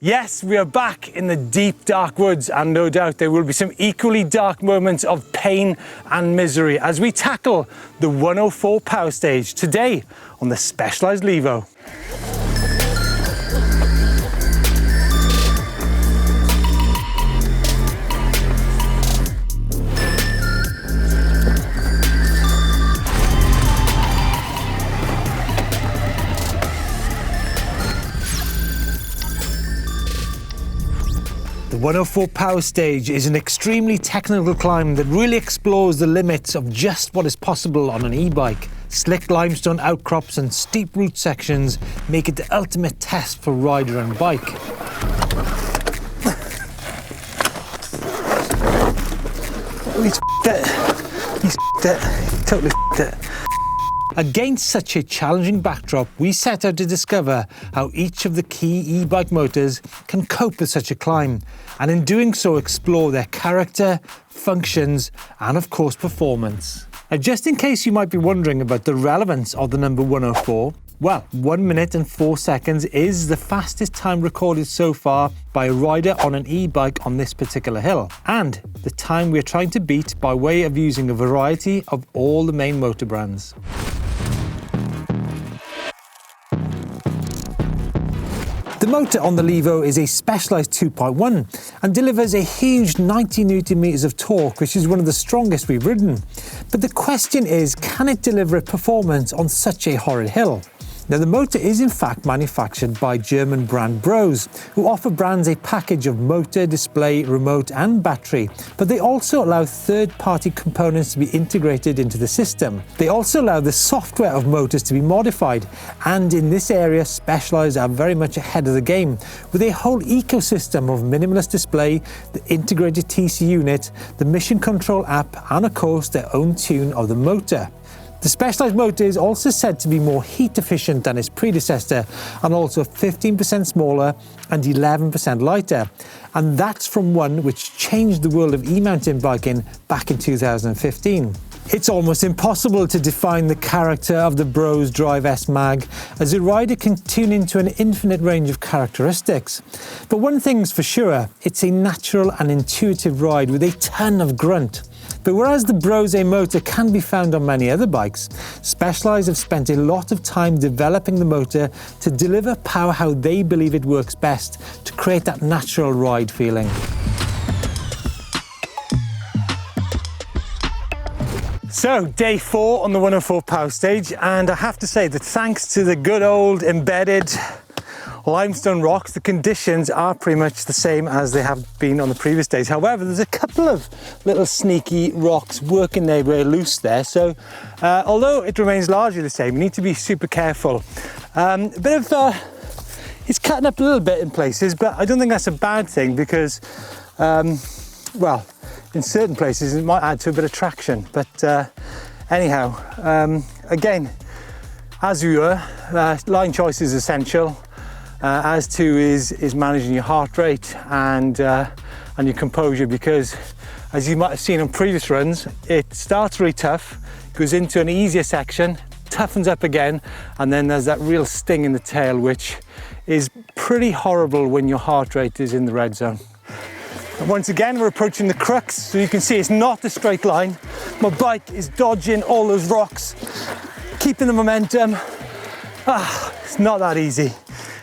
Yes, we are back in the deep, dark woods, and no doubt there will be some equally dark moments of pain and misery as we tackle the 104 power stage today on the Specialized Levo. The 104 power stage is an extremely technical climb that really explores the limits of just what is possible on an e-bike. Slick limestone outcrops and steep route sections make it the ultimate test for rider and bike. He's f***ed it. He's f***ed it. Totally f***ed it. Against such a challenging backdrop, we set out to discover how each of the key e-bike motors can cope with such a climb, and in doing so explore their character, functions, and of course performance. Now, just in case you might be wondering about the relevance of the number 104, well, 1 minute and 4 seconds is the fastest time recorded so far by a rider on an e-bike on this particular hill, and the time we're trying to beat by way of using a variety of all the main motor brands. The motor on the Levo is a Specialized 2.1 and delivers a huge 90 Newton meters of torque, which is one of the strongest we've ridden. But the question is, can it deliver performance on such a horrid hill? Now, the motor is in fact manufactured by German brand Brose, who offer brands a package of motor, display, remote and battery, but they also allow third-party components to be integrated into the system. They also allow the software of motors to be modified, and in this area Specialized are very much ahead of the game, with a whole ecosystem of minimalist display, the integrated TC unit, the mission control app, and of course their own tune of the motor. The Specialized motor is also said to be more heat efficient than its predecessor, and also 15% smaller and 11% lighter. And that's from one which changed the world of e-mountain biking back in 2015. It's almost impossible to define the character of the Brose Drive S Mag, as a rider can tune into an infinite range of characteristics. But one thing's for sure, it's a natural and intuitive ride with a ton of grunt. But whereas the Brose motor can be found on many other bikes, Specialized have spent a lot of time developing the motor to deliver power how they believe it works best to create that natural ride feeling. So, day 4 on the 104 power stage, and I have to say that thanks to the good old embedded limestone rocks, the conditions are pretty much the same as they have been on the previous days. However, there's a couple of little sneaky rocks working their way loose there, so although it remains largely the same, we need to be super careful. It's cutting up a little bit in places, but I don't think that's a bad thing because, well, in certain places it might add to a bit of traction. But anyhow, again, as we were, line choice is essential. As to is managing your heart rate and your composure, because as you might have seen on previous runs, it starts really tough, goes into an easier section, toughens up again, and then there's that real sting in the tail, which is pretty horrible when your heart rate is in the red zone. And once again, we're approaching the crux, so you can see it's not a straight line. My bike is dodging all those rocks, keeping the momentum. It's not that easy.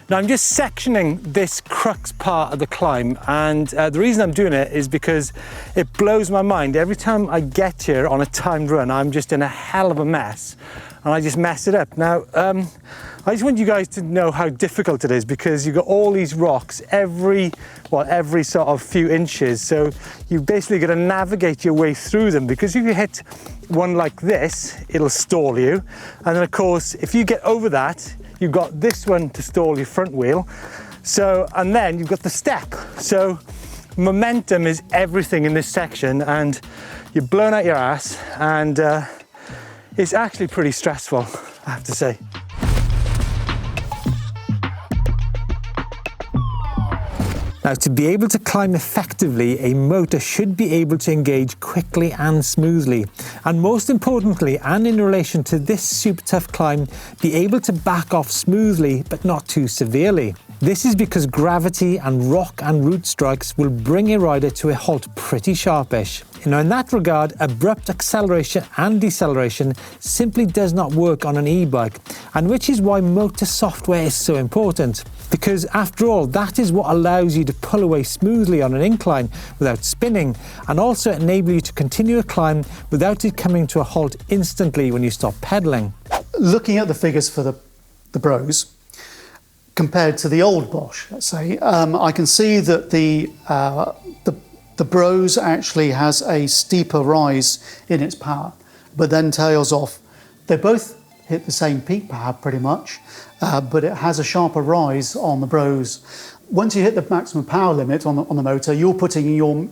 Now, I'm just sectioning this crux part of the climb, and the reason I'm doing it is because it blows my mind. Every time I get here on a timed run, I'm just in a hell of a mess, and I just mess it up. Now, I just want you guys to know how difficult it is, because you've got all these rocks every sort of few inches, so you've basically got to navigate your way through them, because if you hit one like this, it'll stall you, and then of course, if you get over that, you've got this one to stall your front wheel. So, and then you've got the step. So momentum is everything in this section, and you're blown out your ass, and it's actually pretty stressful, I have to say. Now, to be able to climb effectively, a motor should be able to engage quickly and smoothly. And most importantly, and in relation to this super tough climb, be able to back off smoothly, but not too severely. This is because gravity and rock and root strikes will bring a rider to a halt pretty sharpish. You know, in that regard, abrupt acceleration and deceleration simply does not work on an e-bike, and which is why motor software is so important. Because after all, that is what allows you to pull away smoothly on an incline without spinning, and also enable you to continue a climb without it coming to a halt instantly when you stop pedaling. Looking at the figures for the Brose, compared to the old Bosch, let's say, I can see that the Brose actually has a steeper rise in its power, but then tails off. They both hit the same peak power pretty much, but it has a sharper rise on the Brose. Once you hit the maximum power limit on the motor, you're putting your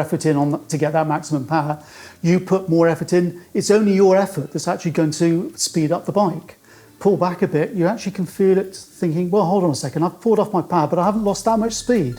effort in to get that maximum power. You put more effort in. It's only your effort that's actually going to speed up the bike. Pull back a bit, you actually can feel it thinking, well, hold on a second, I've pulled off my power, but I haven't lost that much speed.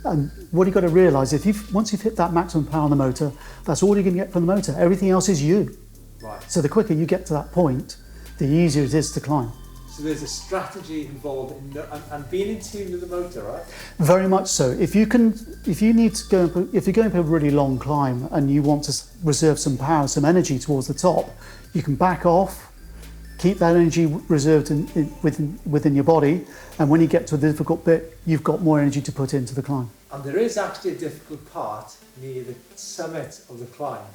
And what you've got to realise, once you've hit that maximum power on the motor, that's all you're going to get from the motor. Everything else is you. Right. So the quicker you get to that point, the easier it is to climb. So there's a strategy involved in and being in tune with the motor, right? Very much so. If you're going for a really long climb and you want to reserve some power, some energy towards the top, you can back off, keep that energy reserved within your body, and when you get to a difficult bit, you've got more energy to put into the climb. And there is actually a difficult part near the summit of the climb.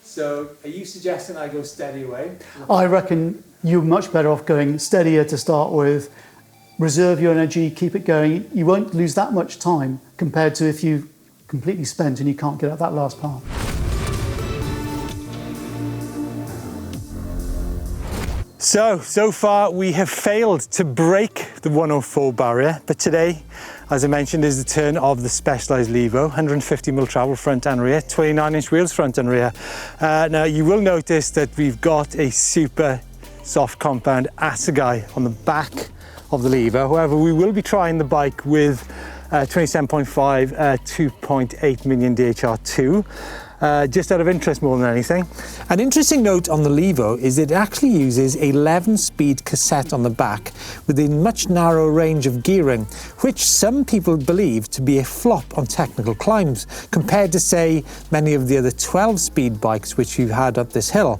So are you suggesting I go steady away? I reckon you're much better off going steadier to start with, reserve your energy, keep it going. You won't lose that much time compared to if you completely spent and you can't get out that last part. So far we have failed to break the 104 barrier, but today, as I mentioned, is the turn of the Specialized Levo, 150mm travel front and rear, 29-inch wheels front and rear. Now you will notice that we've got a super soft compound Assegai on the back of the Levo. However, we will be trying the bike with 27.5 2.8 million DHR2. Just out of interest more than anything. An interesting note on the Levo is that it actually uses a 11-speed cassette on the back with a much narrower range of gearing, which some people believe to be a flop on technical climbs compared to, say, many of the other 12-speed bikes which you've had up this hill.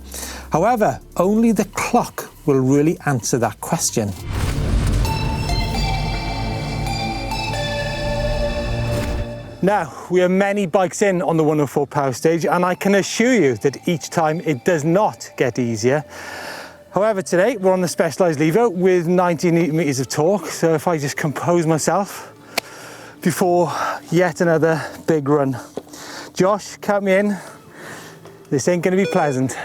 However, only the clock will really answer that question. Now, we are many bikes in on the 104 power stage, and I can assure you that each time it does not get easier. However, today we're on the Specialized Levo with 90 Newton meters of torque, so if I just compose myself before yet another big run. Josh, count me in. This ain't gonna be pleasant.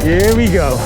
Here we go.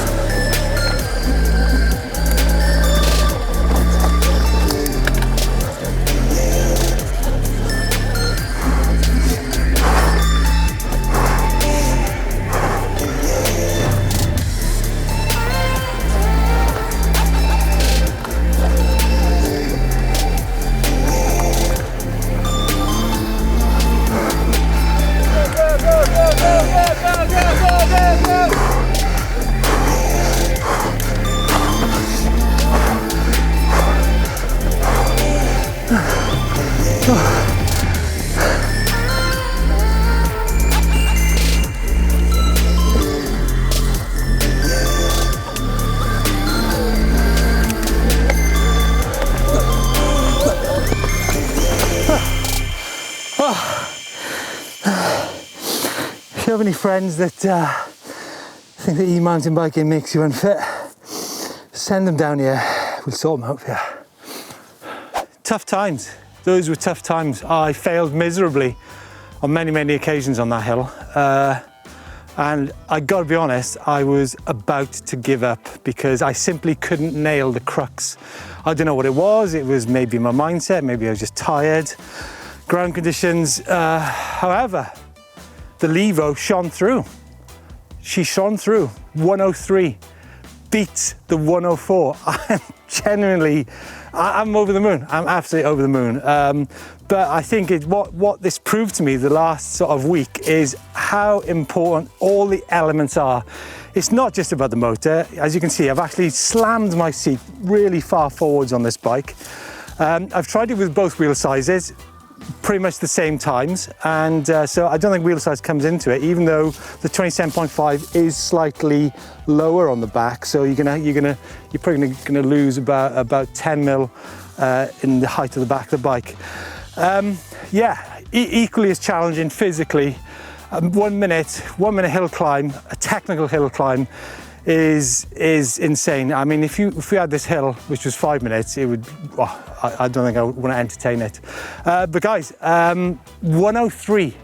If you have any friends that think that e-mountain biking makes you unfit, send them down here, we'll sort them out for you. Tough times, those were tough times. I failed miserably on many occasions on that hill. And I gotta be honest, I was about to give up because I simply couldn't nail the crux. I don't know what it was maybe my mindset, maybe I was just tired. Ground conditions, however, the Levo shone through. She shone through, 103. beat the 104, I'm genuinely, I'm over the moon. I'm absolutely over the moon. But I think what this proved to me the last sort of week is how important all the elements are. It's not just about the motor. As you can see, I've actually slammed my seat really far forwards on this bike. I've tried it with both wheel sizes, pretty much the same times, and so I don't think wheel size comes into it, even though the 27.5 is slightly lower on the back. So you're probably gonna lose about 10 mil in the height of the back of the bike. Yeah, equally as challenging physically. 1 minute hill climb, a technical hill climb, is insane. I mean, if we had this hill, which was 5 minutes, it would, well, I don't think I would want to entertain it. But guys, 103,